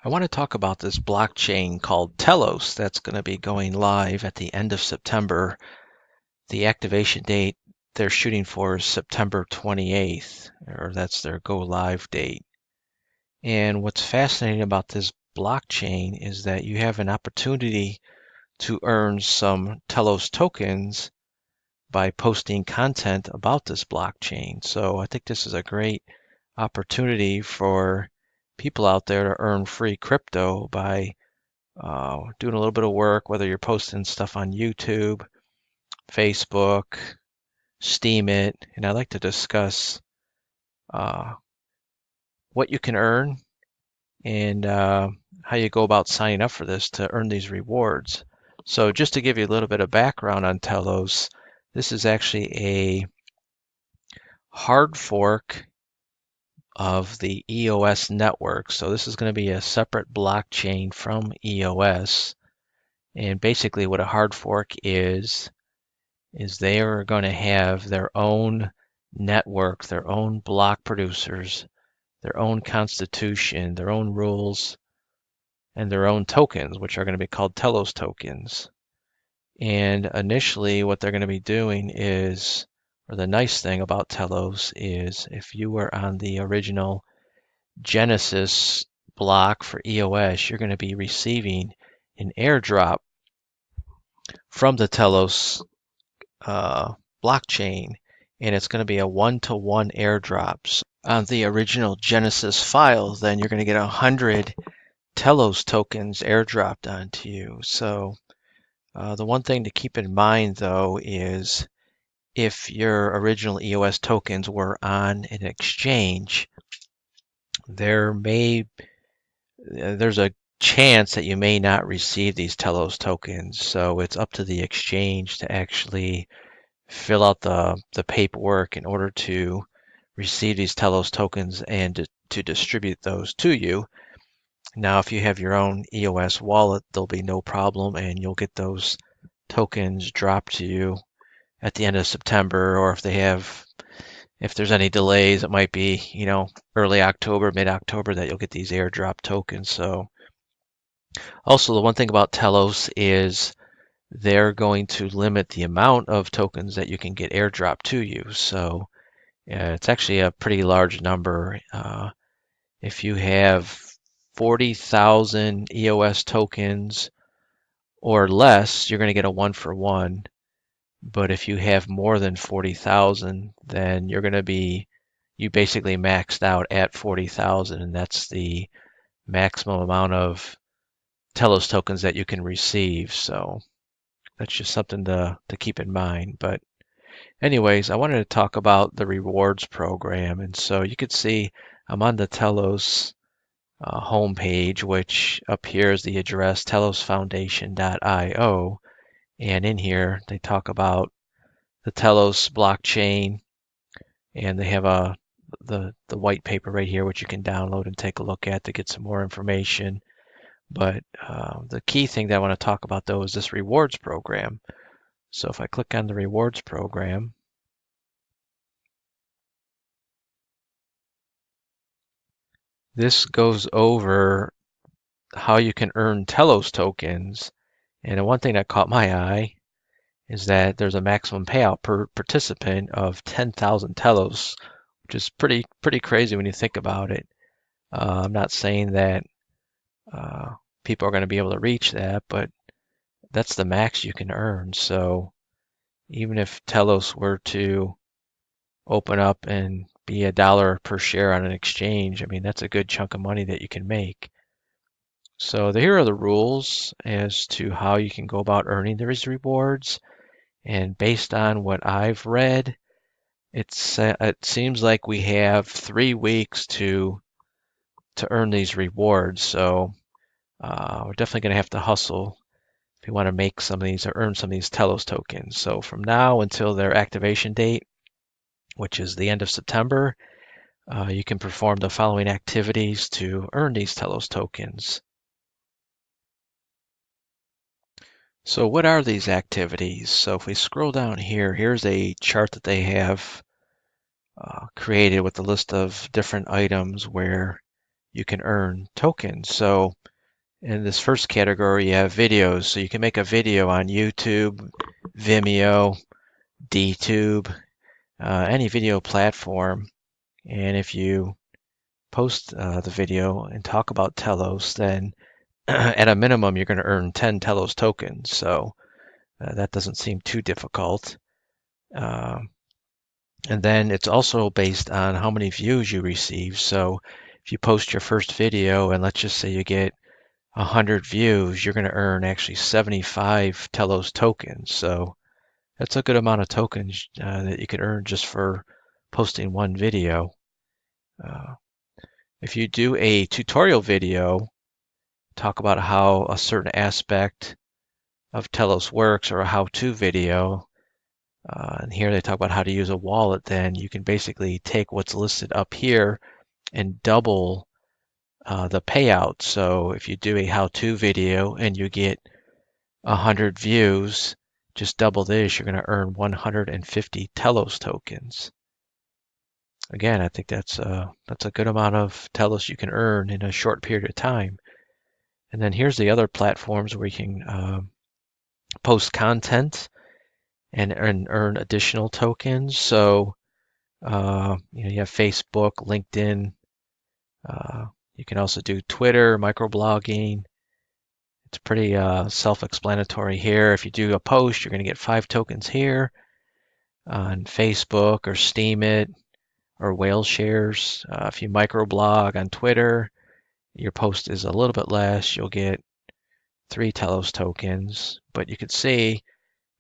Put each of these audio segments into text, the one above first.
I want to talk about this blockchain called TELOS that's going to be going live at the end of September. The activation date they're shooting for is September 28th, or that's their go live date. And what's fascinating about this blockchain is that you have an opportunity to earn some TELOS tokens by posting content about this blockchain. So I think this is a great opportunity for people out there to earn free crypto by doing a little bit of work, whether you're posting stuff on YouTube, Facebook, Steam it, and I'd like to discuss uh, what you can earn and how you go about signing up for this to earn these rewards. So just to give you a little bit of background on Telos, this is actually a hard fork of the EOS network. So this is going to be a separate blockchain from EOS. And basically what a hard fork is they are going to have their own network, their own block producers, their own constitution, their own rules, and their own tokens, which are going to be called TELOS tokens. And initially what they're going to be doing is, or the nice thing about TELOS is if you were on the original Genesis block for EOS, you're going to be receiving an airdrop from the TELOS blockchain, and it's going to be a one-to-one airdrop. So on the original Genesis file, then you're going to get 100 TELOS tokens airdropped onto you. So the one thing to keep in mind, though, is if your original EOS tokens were on an exchange, there's a chance that you may not receive these TELOS tokens. So it's up to the exchange to actually fill out the paperwork in order to receive these TELOS tokens and to distribute those to you. Now, if you have your own EOS wallet, there'll be no problem, and you'll get those tokens dropped to you at the end of September, or if there's any delays, it might be, early October, mid-October that you'll get these airdrop tokens. So also the one thing about Telos is they're going to limit the amount of tokens that you can get airdropped to you. So it's actually a pretty large number. If you have 40,000 EOS tokens or less, you're going to get a 1-for-1. But if you have more than 40,000, then you basically maxed out at 40,000, and that's the maximum amount of Telos tokens that you can receive. So that's just something to keep in mind. But anyways, I wanted to talk about the rewards program. And so you could see I'm on the Telos homepage, which up here is the address telosfoundation.io. And in here, they talk about the Telos blockchain, and they have the white paper right here, which you can download and take a look at to get some more information. But the key thing that I want to talk about, though, is this rewards program. So if I click on the rewards program, this goes over how you can earn Telos tokens. And the one thing that caught my eye is that there's a maximum payout per participant of 10,000 Telos, which is pretty crazy when you think about it. I'm not saying that people are going to be able to reach that, but that's the max you can earn. So even if Telos were to open up and be $1 per share on an exchange, I mean, that's a good chunk of money that you can make. So here are the rules as to how you can go about earning these rewards. And based on what I've read, it seems like we have 3 weeks to earn these rewards. So we're definitely going to have to hustle if you want to make some of these or earn some of these Telos tokens. So from now until their activation date, which is the end of September, you can perform the following activities to earn these Telos tokens. So what are these activities? So if we scroll down here, here's a chart that they have created with a list of different items where you can earn tokens. So in this first category, you have videos. So you can make a video on YouTube, Vimeo, DTube, any video platform. And if you post the video and talk about Telos, then at a minimum, you're going to earn 10 Telos tokens. So that doesn't seem too difficult. Um, and then it's also based on how many views you receive. So if you post your first video and let's just say you get 100 views, you're going to earn actually 75 Telos tokens. So that's a good amount of tokens that you could earn just for posting one video. Uh, if you do a tutorial video, talk about how a certain aspect of Telos works or a how-to video, and here they talk about how to use a wallet, then you can basically take what's listed up here and double the payout. So if you do a how-to video and you get 100 views, just double this, you're going to earn 150 Telos tokens. Again, I think that's a good amount of Telos you can earn in a short period of time. And then here's the other platforms where you can post content and earn additional tokens. So you have Facebook, LinkedIn. You can also do Twitter, microblogging. It's pretty self-explanatory here. If you do a post, you're going to get 5 tokens here on Facebook or Steam It or Whale Shares. If you microblog on Twitter, your post is a little bit less. You'll get 3 Telos tokens. But you could see,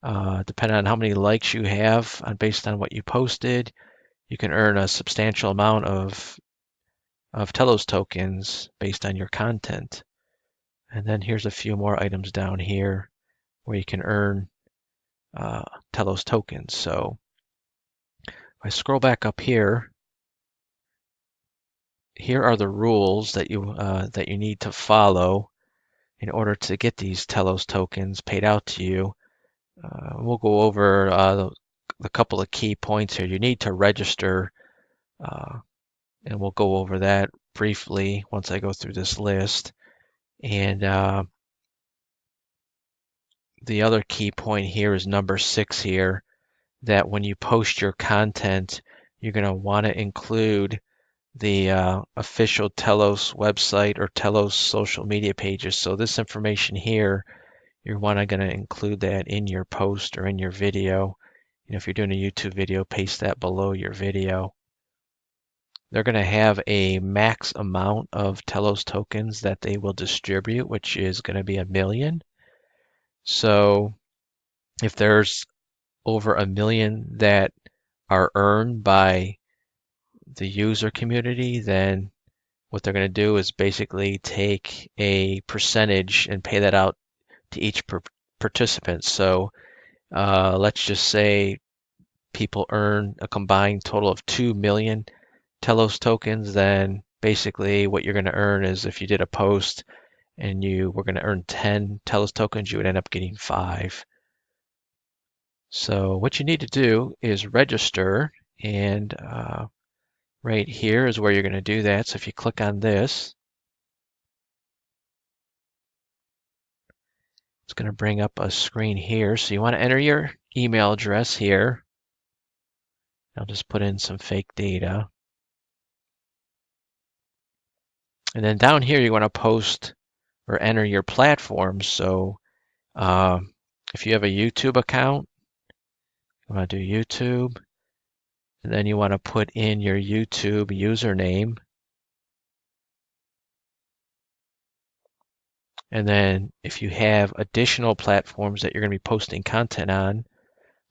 depending on how many likes you have based on what you posted, you can earn a substantial amount of Telos tokens based on your content. And then here's a few more items down here where you can earn Telos tokens. So if I scroll back up here, here are the rules that you need to follow in order to get these Telos tokens paid out to you. We'll go over the couple of key points here. You need to register, and we'll go over that briefly once I go through this list. And the other key point here is number 6 here, that when you post your content, you're going to want to include the official Telos website or Telos social media pages. So this information here, you're going to include that in your post or in your video. If you're doing a YouTube video, paste that below your video. They're going to have a max amount of Telos tokens that they will distribute, which is going to be 1 million. So if there's over 1 million that are earned by the user community, then what they're going to do is basically take a percentage and pay that out to each participant. So let's just say people earn a combined total of 2 million Telos tokens, then basically what you're going to earn is, if you did a post and you were going to earn 10 Telos tokens, you would end up getting 5. So what you need to do is register, and right here is where you're going to do that. So if you click on this, it's going to bring up a screen here. So you want to enter your email address here. I'll just put in some fake data. And then down here, you want to post or enter your platform. So if you have a YouTube account, you want to do YouTube. And then you want to put in your YouTube username. And then if you have additional platforms that you're going to be posting content on,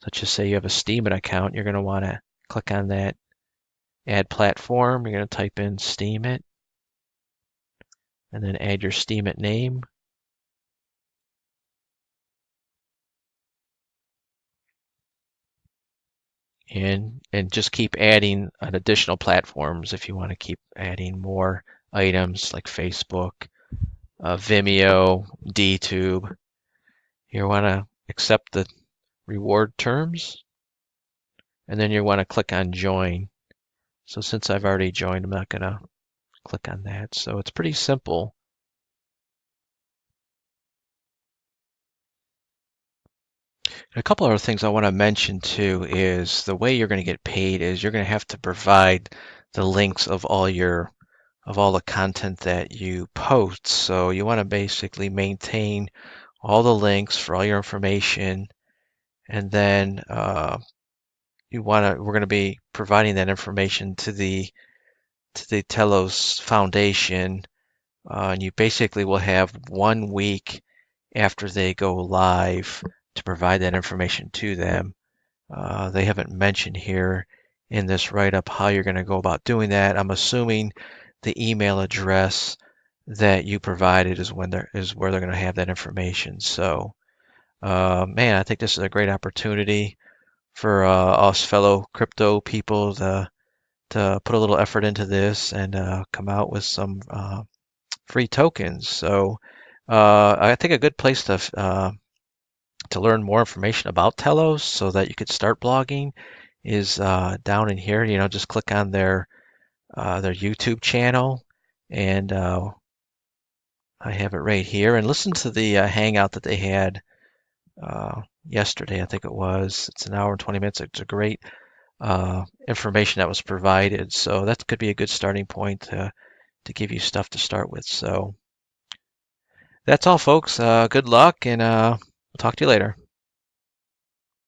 such as say you have a Steam It account, you're going to want to click on that add platform. You're going to type in Steam It and then add your Steam It name. And just keep adding on additional platforms if you want to keep adding more items like Facebook, Vimeo, DTube. You want to accept the reward terms, and then you want to click on join. So since I've already joined, I'm not going to Click on that. So it's pretty simple. A couple other things I want to mention too is the way you're going to get paid is you're going to have to provide the links of all the content that you post. So you want to basically maintain all the links for all your information, and then we're going to be providing that information to the Telos Foundation, and you basically will have 1 week after they go live to provide that information to them. They haven't mentioned here in this write-up how you're going to go about doing that. I'm assuming the email address that you provided is where they're going to have that information. So, man, I think this is a great opportunity for us fellow crypto people to put a little effort into this and come out with some free tokens. So, I think a good place to learn more information about Telos so that you could start blogging is down in here. Just click on their YouTube channel, and I have it right here. And listen to the hangout that they had yesterday, I think it was. It's an hour and 20 minutes. It's a great information that was provided. So that could be a good starting point to give you stuff to start with. So that's all, folks. Good luck, and we'll talk to you later.